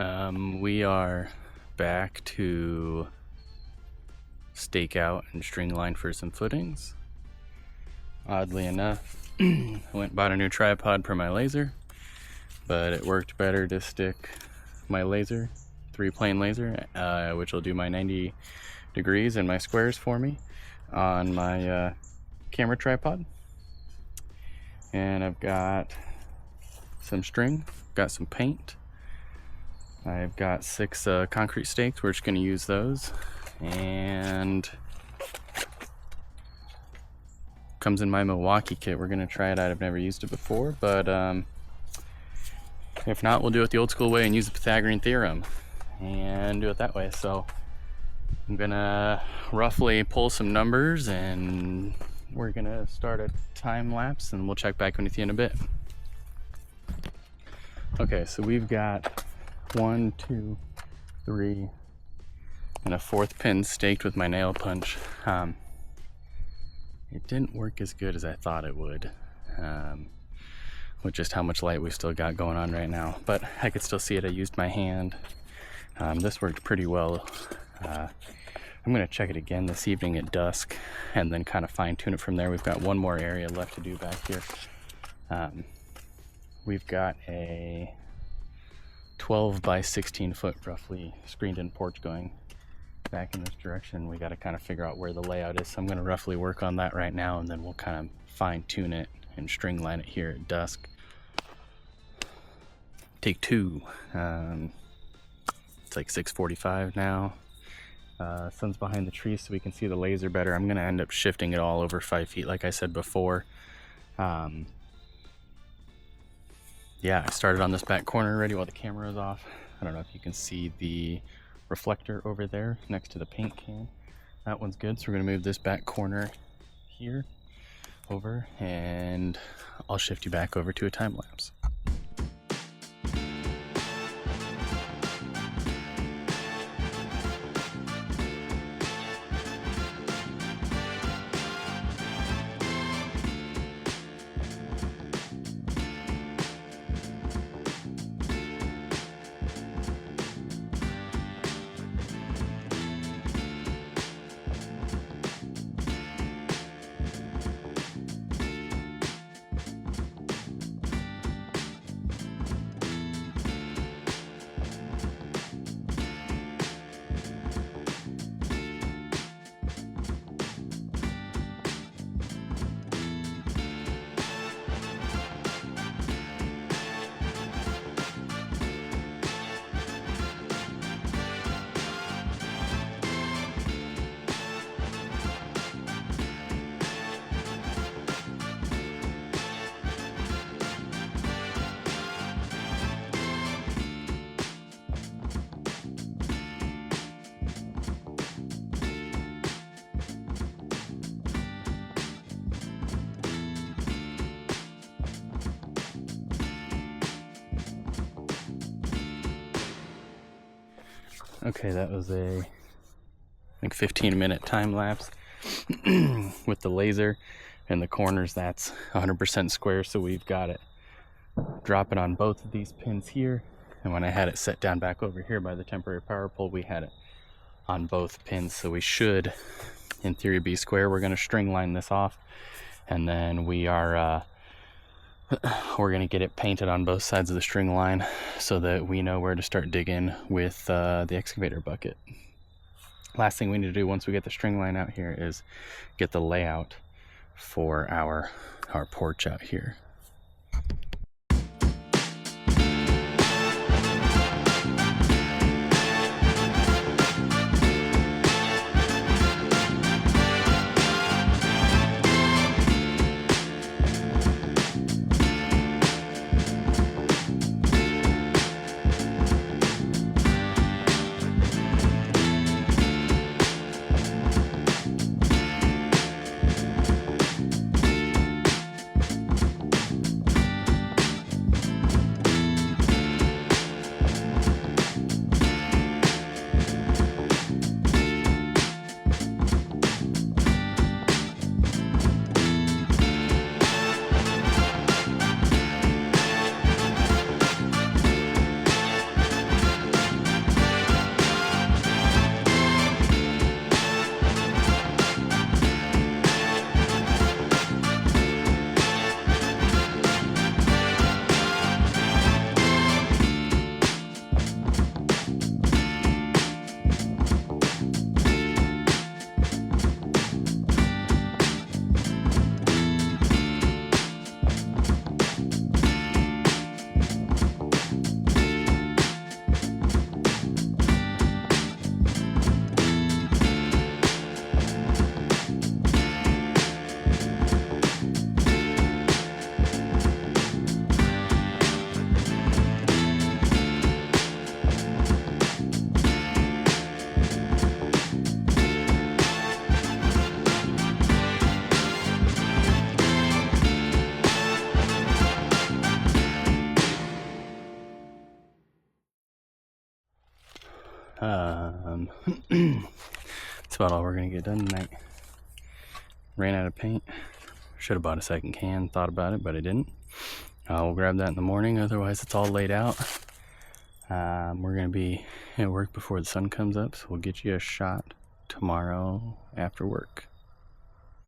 We are back to stake out and string line for some footings. Oddly enough, I went and bought a new tripod for my laser, but it worked better to stick my laser, 3-plane laser, which will do my 90 degrees and my squares for me on my camera tripod. And I've got some string, got some paint. I've got 6 concrete stakes. We're just going to use those, and comes in my Milwaukee kit. We're going to try it out. I've never used it before, but if not, we'll do it the old school way and use the Pythagorean theorem and do it that way. So I'm gonna roughly pull some numbers and we're gonna start a time lapse and we'll check back in with you in a bit. Okay, so we've got 1, 2, 3, and a 4th pin staked with my nail punch. It didn't work as good as I thought it would, with just how much light we still got going on right now, but I could still see it. I used my hand. This worked pretty well. I'm gonna check it again this evening at dusk and then kind of fine tune it from there. We've got one more area left to do back here. We've got a 12 by 16 foot roughly screened in porch going back in this direction. We got to kind of figure out where the layout is, so I'm going to roughly work on that right now, and then we'll kind of fine tune it and string line it here at dusk. Take 2. It's like 6:45 now. Sun's behind the trees so we can see the laser better. I'm going to end up shifting it all over 5 feet like I said before. Yeah, I started on this back corner already while the camera is off. I don't know if you can see the reflector over there next to the paint can. That one's good, so we're going to move this back corner here over, and I'll shift you back over to a time lapse. Okay, that was a 15-minute time lapse with the laser and the corners. That's 100% square, so we've got it dropping on both of these pins here, and when I had it set down back over here by the temporary power pole, we had it on both pins, so we should in theory be square. We're going to string line this off, and then we're going to get it painted on both sides of the string line so that we know where to start digging with the excavator bucket. Last thing we need to do once we get the string line out here is get the layout for our porch out here. That's about all we're gonna get done tonight. Ran out of paint. Should have bought a second can, thought about it, but I didn't. We'll grab that in the morning, otherwise it's all laid out. We're gonna be at work before the sun comes up, so we'll get you a shot tomorrow after work.